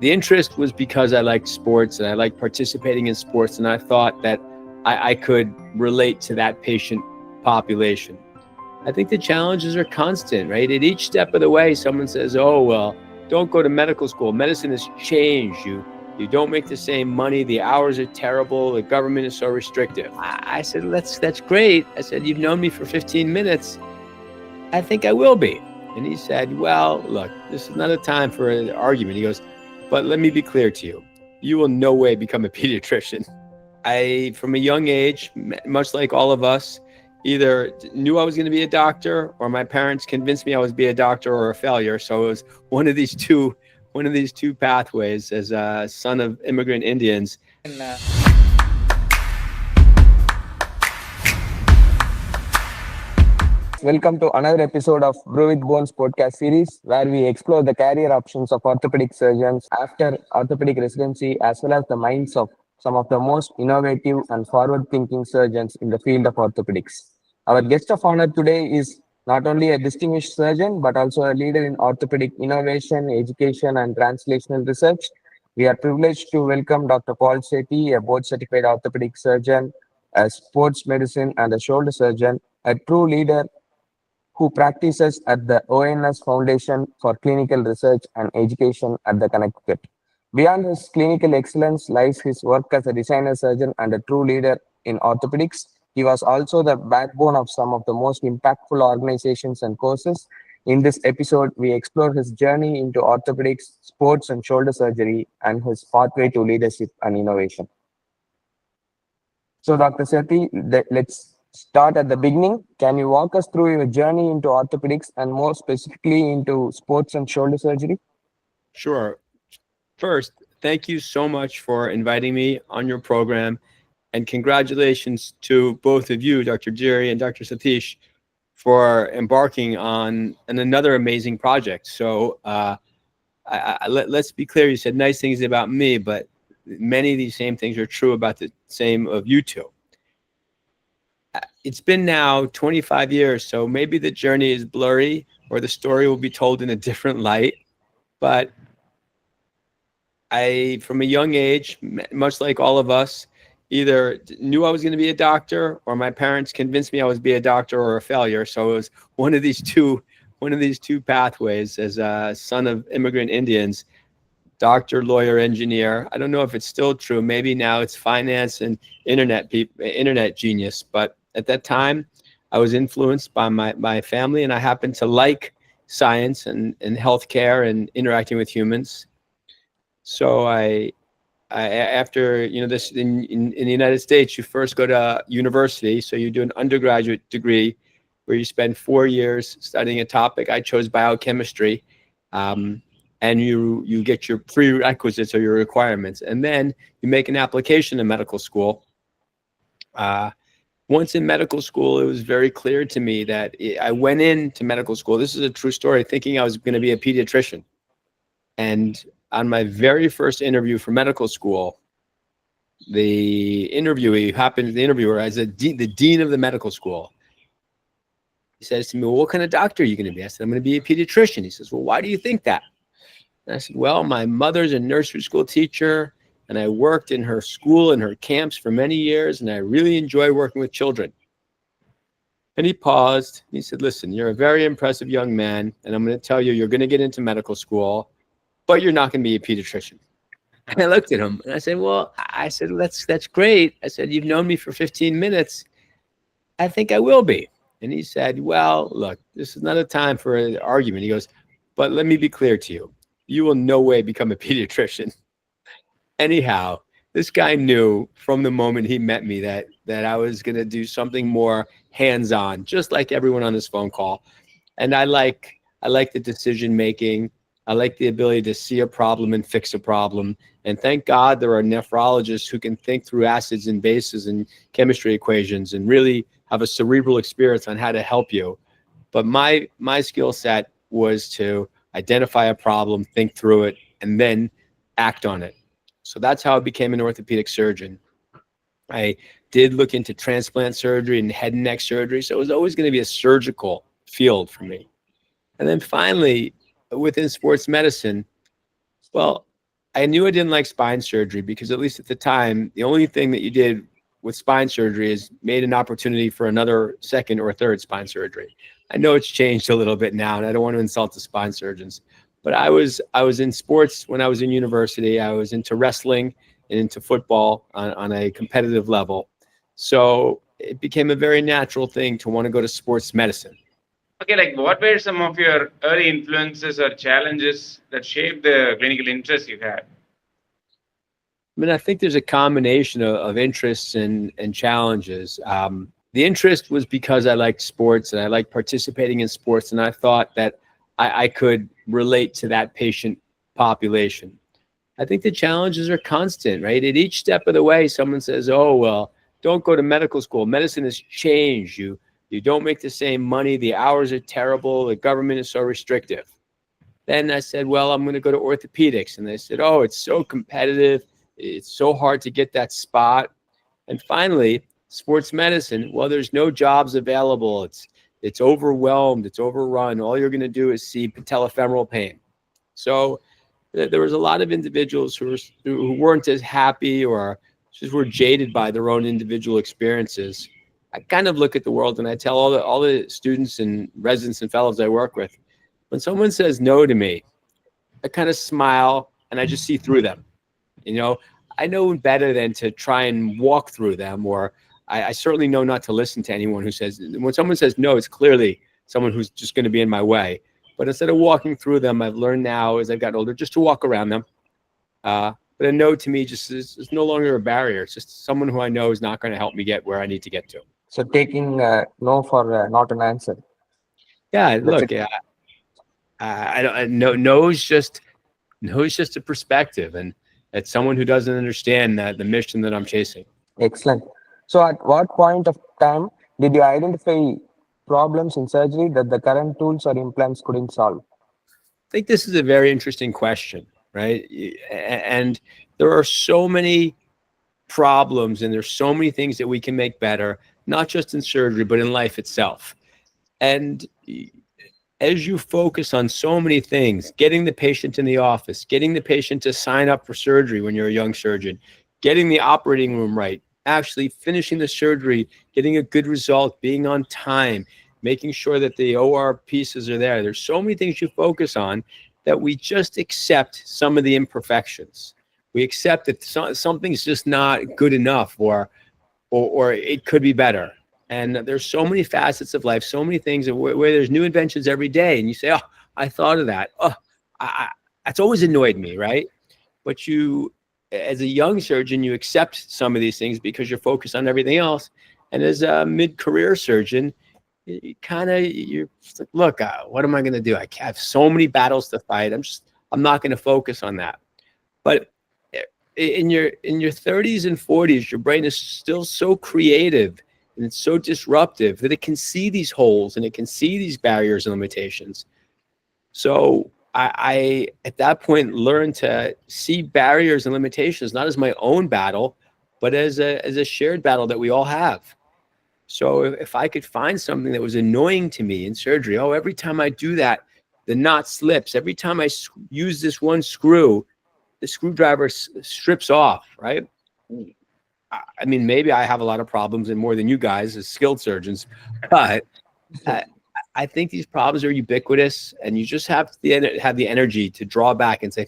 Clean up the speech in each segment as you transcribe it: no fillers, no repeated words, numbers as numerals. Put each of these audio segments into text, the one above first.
The interest was because I liked sports and I liked participating in sports, and I thought that I could relate to that patient population. I think the challenges are constant, right? At each step of the way, someone says, "Oh, well, don't go to medical school. Medicine has changed. You don't make the same money. The hours are terrible. The government is so restrictive." I said, that's great. I said, "You've known me for 15 minutes. I think I will be." And he said, "Well, look, this is not a time for an argument." He goes, "But let me be clear to you. You will no way become a pediatrician." From a young age, much like all of us, either knew I was going to be a doctor, or my parents convinced me I was be a doctor or a failure. So it was one of these two pathways as a son of immigrant Indians. Welcome to another episode of Brew with Bones podcast series, where we explore the career options of orthopedic surgeons after orthopedic residency, as well as the minds of some of the most innovative and forward-thinking surgeons in the field of orthopedics. Our guest of honor today is not only a distinguished surgeon, but also a leader in orthopedic innovation, education, and translational research. We are privileged to welcome Dr. Paul Sethi, a board-certified orthopedic surgeon, a sports medicine, and a shoulder surgeon, a true leader who practices at the ONS Foundation for Clinical Research and Education at the Connecticut. Beyond his clinical excellence lies his work as a designer surgeon and a true leader in orthopedics. He was also the backbone of some of the most impactful organizations and courses. In this episode, we explore his journey into orthopedics, sports, and shoulder surgery, and his pathway to leadership and innovation. So, Dr. Sethi, let's start at the beginning. Can you walk us through your journey into orthopedics and more specifically into sports and shoulder surgery? Sure. First, thank you so much for inviting me on your program, and congratulations to both of you, Dr. Jerry and Dr. Satish, for embarking on another amazing project. So let's be clear. You said nice things about me, but many of these same things are true about the same of you two. It's been now 25 years, so maybe the journey is blurry or the story will be told in a different light. But from a young age, much like all of us, either knew I was going to be a doctor, or my parents convinced me I was be a doctor or a failure. So it was one of these two pathways as a son of immigrant Indians: doctor, lawyer, engineer. I don't know if it's still true. Maybe now it's finance and internet genius. But at that time, I was influenced by my family, and I happened to like science and healthcare and interacting with humans. So I after this in the United States, you first go to university. So you do an undergraduate degree where you spend 4 years studying a topic. I chose biochemistry. And you get your prerequisites or your requirements, and then you make an application to medical school. Once in medical school, it was very clear to me that I went into medical school. This is a true story, thinking I was going to be a pediatrician. And on my very first interview for medical school, the interviewer as the dean of the medical school. He says to me, "Well, what kind of doctor are you going to be?" I said, "I'm going to be a pediatrician." He says, "Well, why do you think that?" And I said, "Well, my mother's a nursery school teacher, and I worked in her school and her camps for many years, and I really enjoy working with children." And he paused. And he said, "Listen, you're a very impressive young man, and I'm going to tell you, you're going to get into medical school, but you're not going to be a pediatrician." And I looked at him and I said, that's great. I said, "You've known me for 15 minutes. I think I will be." And he said, "Well, look, this is not a time for an argument." He goes, "But let me be clear to you. You will no way become a pediatrician." Anyhow, this guy knew from the moment he met me that I was going to do something more hands-on, just like everyone on this phone call. And I like the decision making. I like the ability to see a problem and fix a problem. And thank God there are nephrologists who can think through acids and bases and chemistry equations and really have a cerebral experience on how to help you. But my skill set was to identify a problem, think through it, and then act on it. So that's how I became an orthopedic surgeon. I did look into transplant surgery and head and neck surgery, so it was always going to be a surgical field for me. And then finally, within sports medicine, well, I knew I didn't like spine surgery because, at least at the time, the only thing that you did with spine surgery is made an opportunity for another second or third spine surgery. I know it's changed a little bit now, and I don't want to insult the spine surgeons, but I was in sports when I was in university. I was into wrestling and into football on a competitive level. So it became a very natural thing to want to go to sports medicine. Okay, like what were some of your early influences or challenges that shaped the clinical interest you had? I mean, I think there's a combination of interests and challenges. The interest was because I liked sports and I liked participating in sports, and I thought that I could relate to that patient population. I think the challenges are constant, right? At each step of the way, someone says, "Oh, well, don't go to medical school. Medicine has changed. You don't make the same money. The hours are terrible. The government is so restrictive." Then I said, "Well, I'm going to go to orthopedics." And they said, "Oh, it's so competitive. It's so hard to get that spot." And finally, sports medicine. Well, there's no jobs available. It's overwhelmed. It's overrun. All you're going to do is see patellofemoral pain. So there was a lot of individuals who weren't as happy or just were jaded by their own individual experiences. I kind of look at the world and I tell all the students and residents and fellows I work with, when someone says no to me, I kind of smile and I just see through them. You know, I know better than to try and walk through them, or I certainly know not to listen to anyone who says, when someone says no, it's clearly someone who's just going to be in my way. But instead of walking through them, I've learned now as I've gotten older just to walk around them. But a no to me just is no longer a barrier. It's just someone who I know is not going to help me get where I need to get to. So taking no for not an answer. Yeah, That's look, it. I don't. No is just a perspective, and it's someone who doesn't understand that the mission that I'm chasing. Excellent. So at what point of time did you identify problems in surgery that the current tools or implants couldn't solve? I think this is a very interesting question, right? And there are so many problems, and there's so many things that we can make better, not just in surgery, but in life itself. And as you focus on so many things, getting the patient in the office, getting the patient to sign up for surgery when you're a young surgeon, getting the operating room right, actually finishing the surgery, getting a good result, being on time, making sure that the OR pieces are there. There's so many things you focus on that we just accept some of the imperfections. We accept that something's just not good enough, or it could be better. And there's so many facets of life, so many things where there's new inventions every day. And you say, "Oh, I thought of that. Oh, that's always annoyed me," right? But you, as a young surgeon, you accept some of these things because you're focused on everything else. And as a mid-career surgeon, you're just like, "Look, what am I going to do? I have so many battles to fight. I'm not going to focus on that." But in your 30s and 40s, your brain is still so creative and it's so disruptive that it can see these holes and it can see these barriers and limitations. So I at that point learned to see barriers and limitations not as my own battle, but as a shared battle that we all have. So if I could find something that was annoying to me in surgery, oh, every time I do that, the knot slips. Every time I use this one screw, the screwdriver strips off, right? I mean, maybe I have a lot of problems and more than you guys as skilled surgeons, but I think these problems are ubiquitous, and you just have the energy to draw back and say,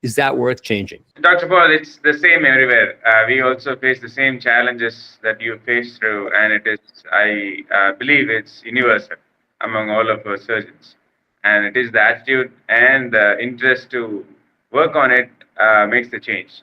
is that worth changing? Dr. Paul, it's the same everywhere. We also face the same challenges that you face through, and it is, I believe, it's universal among all of our surgeons. And it is the attitude and the interest to work on it makes the change.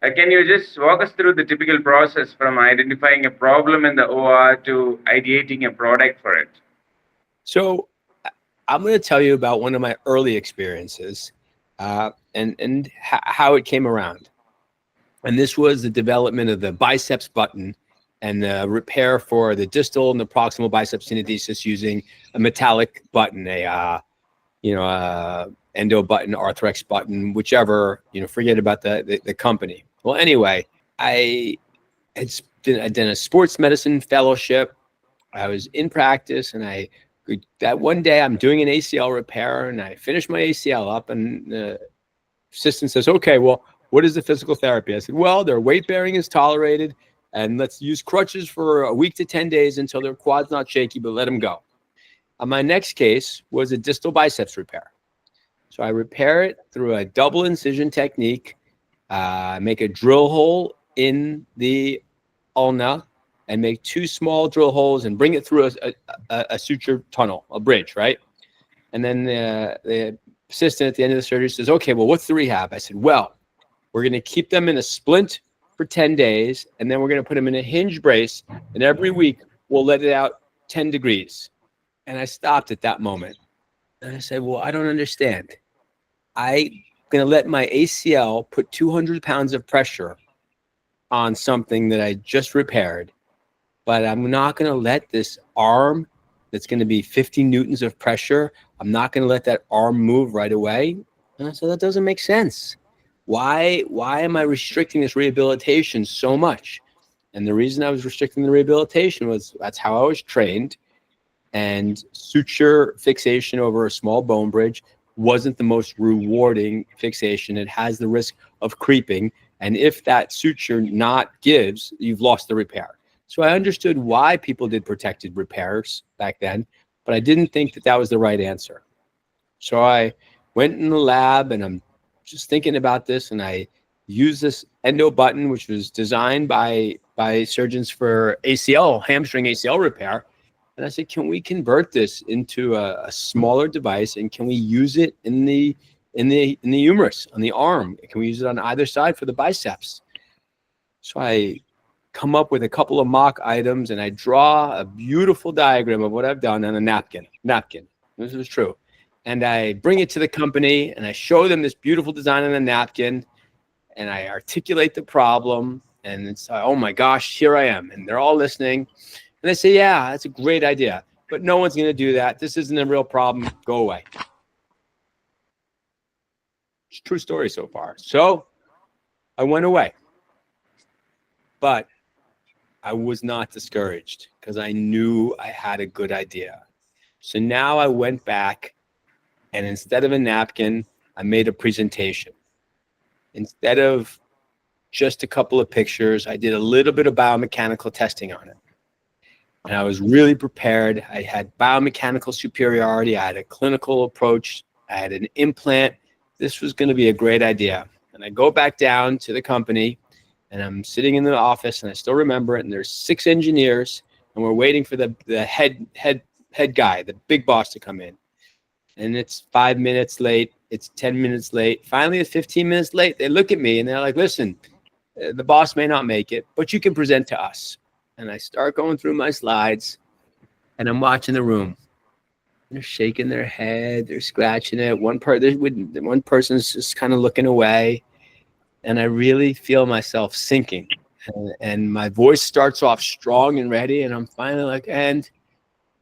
Can you just walk us through the typical process from identifying a problem in the OR to ideating a product for it? So I'm going to tell you about one of my early experiences and how it came around. And this was the development of the biceps button and the repair for the distal and the proximal biceps synodesis using a metallic button, endo button, Arthrex button, whichever, forget about the company. Well, anyway, I'd done a sports medicine fellowship. I was in practice, and that one day I'm doing an ACL repair, and I finished my ACL up, and assistant says, okay, well, what is the physical therapy? I said, well, their weight bearing is tolerated, and let's use crutches for a week to 10 days until their quad's not shaky, but let them go. My next case was a distal biceps repair. So I repair it through a double incision technique, make a drill hole in the ulna and make 2 small drill holes and bring it through a suture tunnel, a bridge, right? And then the assistant at the end of the surgery says, okay, well, what's the rehab? I said, well, we're going to keep them in a splint for 10 days, and then we're going to put them in a hinge brace, and every week we'll let it out 10 degrees. And I stopped at that moment. And I said, well, I don't understand. I'm going to let my ACL put 200 pounds of pressure on something that I just repaired, but I'm not going to let this arm that's going to be 50 newtons of pressure, I'm not going to let that arm move right away. And I said, that doesn't make sense. Why am I restricting this rehabilitation so much? And the reason I was restricting the rehabilitation was that's how I was trained. And suture fixation over a small bone bridge wasn't the most rewarding fixation. It has the risk of creeping. And if that suture not gives, you've lost the repair. So I understood why people did protected repairs back then, but I didn't think that that was the right answer. So I went in the lab and I'm just thinking about this, and I used this endo button, which was designed by surgeons for ACL, hamstring ACL repair. And I said, can we convert this into a smaller device, and can we use it in the humerus, on the arm? Can we use it on either side for the biceps? So I come up with a couple of mock items, and I draw a beautiful diagram of what I've done on a napkin. This is true. And I bring it to the company, and I show them this beautiful design on a napkin, and I articulate the problem, and it's, oh my gosh, here I am. And they're all listening. And they say, yeah, that's a great idea, but no one's going to do that. This isn't a real problem. Go away. It's a true story so far. So I went away, but I was not discouraged because I knew I had a good idea. So now I went back, and instead of a napkin, I made a presentation. Instead of just a couple of pictures, I did a little bit of biomechanical testing on it. And I was really prepared. I had biomechanical superiority. I had a clinical approach. I had an implant. This was going to be a great idea. And I go back down to the company, and I'm sitting in the office, and I still remember it. And there's 6 engineers, and we're waiting for the head guy, the big boss, to come in. And it's 5 minutes late. It's 10 minutes late. Finally, it's 15 minutes late. They look at me, and they're like, listen, the boss may not make it, but you can present to us. And I start going through my slides, and I'm watching the room. They're shaking their head. They're scratching it. One person's just kind of looking away. And I really feel myself sinking. And my voice starts off strong and ready. And I'm finally like, and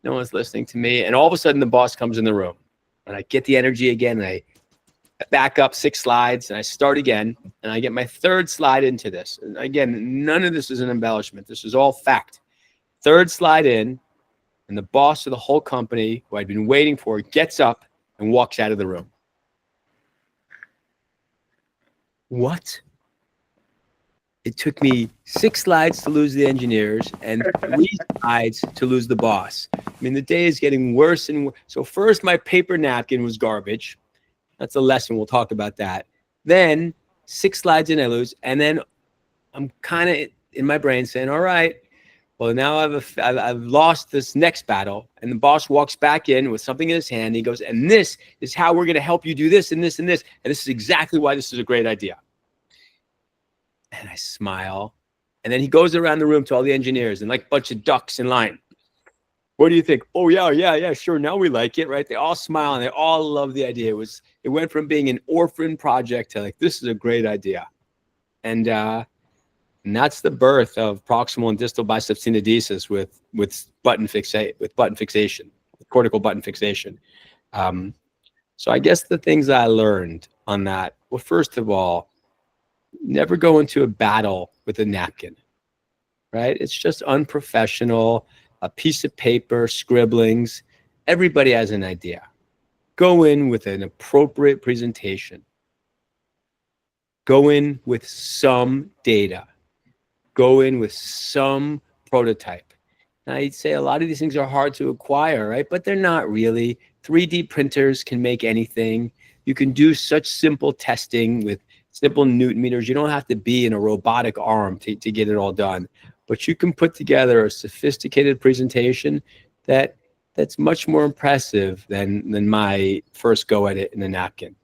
no one's listening to me. And all of a sudden, the boss comes in the room. And I get the energy again. And I back up 6 slides, and I start again, and I get my 3rd slide into this. And again, none of this is an embellishment. This is all fact. 3rd slide in, and the boss of the whole company, who I'd been waiting for, gets up and walks out of the room. What? It took me 6 slides to lose the engineers and 3 slides to lose the boss. I mean, the day is getting worse and worse. So first, my paper napkin was garbage. That's a lesson. We'll talk about that. Then 6 slides in, I lose. And then I'm kind of in my brain saying, all right, well, now I've lost this next battle. And the boss walks back in with something in his hand. He goes, and this is how we're going to help you do this and this and this. And this is exactly why this is a great idea. And I smile. And then he goes around the room to all the engineers and like a bunch of ducks in line. What do you think? Oh, yeah, sure. Now we like it, right? They all smile and they all love the idea. It went from being an orphan project to like, this is a great idea. And that's the birth of proximal and distal biceps tenodesis with cortical button fixation. So I guess the things I learned on that, well, first of all, never go into a battle with a napkin, right? It's just unprofessional. A piece of paper, scribblings. Everybody has an idea. Go in with an appropriate presentation. Go in with some data. Go in with some prototype. Now, I'd say a lot of these things are hard to acquire, right? But they're not really. 3D printers can make anything. You can do such simple testing with simple Newton meters. You don't have to be in a robotic arm to get it all done. But you can put together a sophisticated presentation that's much more impressive than my first go at it in a napkin.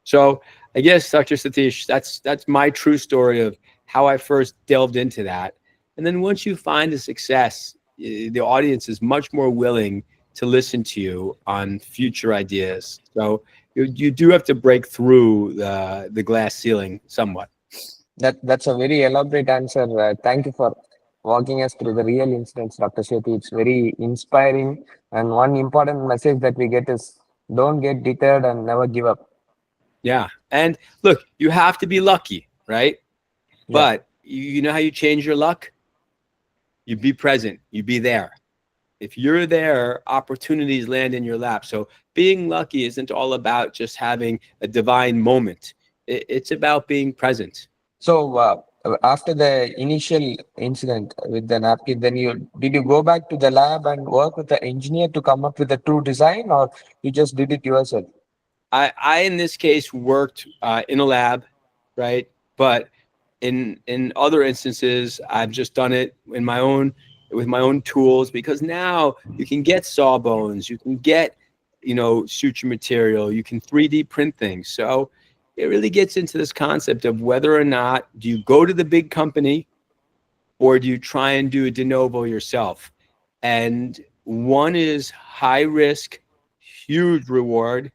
So I guess, Dr. Satish, that's my true story of how I first delved into that. And then once you find a success, the audience is much more willing to listen to you on future ideas. So you do have to break through the glass ceiling somewhat. That's a very elaborate answer. Thank you for walking us through the real incidents, Dr. Sethi. It's very inspiring. And one important message that we get is don't get deterred and never give up. Yeah. And look, you have to be lucky, right? Yeah. But you know how you change your luck? You be present, you be there. If you're there, opportunities land in your lap. So being lucky isn't all about just having a divine moment. It's about being present. So after the initial incident with the napkin, then did you go back to the lab and work with the engineer to come up with a true design, or you just did it yourself? I in this case worked in a lab, right? But in other instances, I've just done it in my own with my own tools, because now you can get sawbones, you can get suture material, you can 3D print things. So it really gets into this concept of whether or not do you go to the big company or do you try and do a de novo yourself. And one is high risk, huge reward.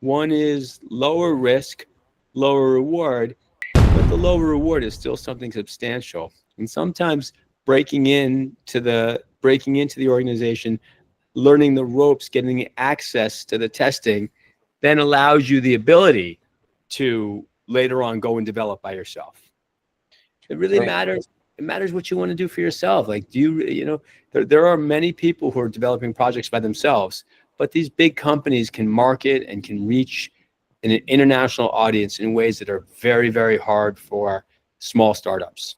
One is lower risk, lower reward, but the lower reward is still something substantial. And sometimes breaking into the organization, learning the ropes, getting access to the testing, then allows you the ability to later on go and develop by yourself. It really matters. It matters what you want to do for yourself. Like, there are many people who are developing projects by themselves, but these big companies can market and can reach an international audience in ways that are very, very hard for small startups.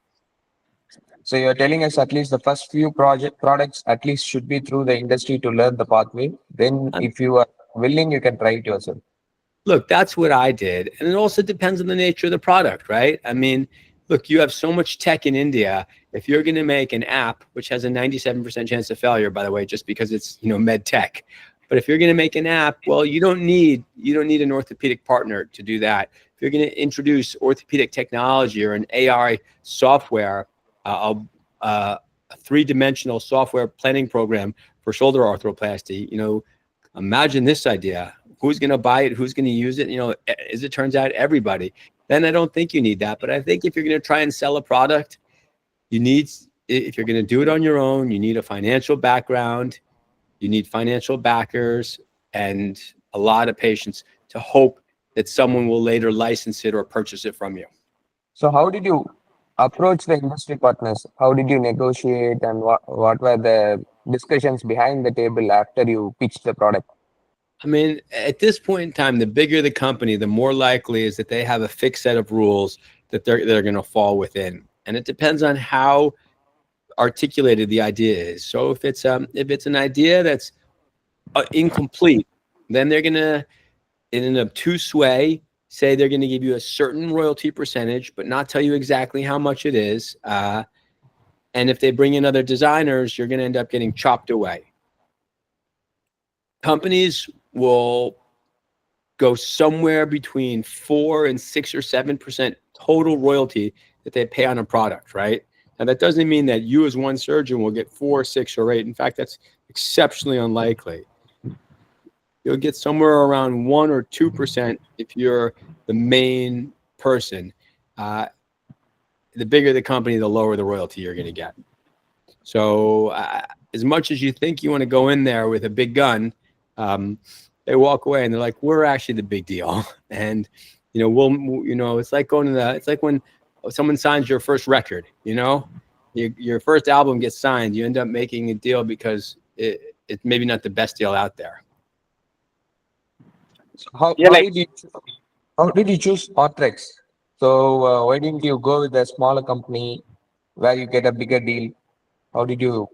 So you're telling us at least the first few products at least should be through the industry to learn the pathway. Then if you are willing, you can try it yourself. Look, that's what I did. And it also depends on the nature of the product, right? I mean, look, you have so much tech in India. If you're going to make an app, which has a 97% chance of failure, by the way, just because it's, med tech. But if you're going to make an app, well, you don't need an orthopedic partner to do that. If you're going to introduce orthopedic technology or an AI software, a three-dimensional software planning program for shoulder arthroplasty, imagine this idea. Who's going to buy it? Who's going to use it? As it turns out, everybody. Then I don't think you need that. But I think if you're going to try and sell a product, if you're going to do it on your own, you need a financial background, you need financial backers, and a lot of patience to hope that someone will later license it or purchase it from you. So how did you approach the industry partners? How did you negotiate, and what were the discussions behind the table after you pitched the product? I mean, at this point in time, the bigger the company, the more likely is that they have a fixed set of rules that they're going to fall within. And it depends on how articulated the idea is. So if it's an idea that's incomplete, then they're going to, in an obtuse way, say they're going to give you a certain royalty percentage, but not tell you exactly how much it is. And if they bring in other designers, you're going to end up getting chopped away. Companies will go somewhere between 4 and 6 or 7% total royalty that they pay on a product, right? Now, that doesn't mean that you as one surgeon will get 4, 6, or 8. In fact, that's exceptionally unlikely. You'll get somewhere around 1 or 2% if you're the main person. The bigger the company, the lower the royalty you're going to get. So as much as you think you want to go in there with a big gun, they walk away and they're like, we're actually the big deal. And, it's like it's like when someone signs your first record, your first album gets signed, you end up making a deal because it's maybe not the best deal out there. So how did you choose Ortrex? So why didn't you go with a smaller company where you get a bigger deal? How did you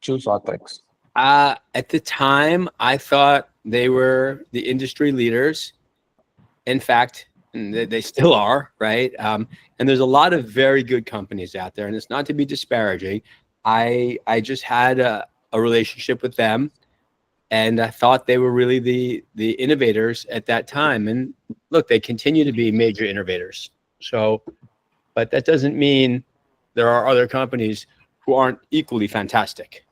choose Orthorex? At the time, I thought they were the industry leaders. In fact, they still are, right? And there's a lot of very good companies out there, and it's not to be disparaging. I just had a relationship with them, and I thought they were really the innovators at that time. And look, they continue to be major innovators. So, but that doesn't mean there are other companies who aren't equally fantastic.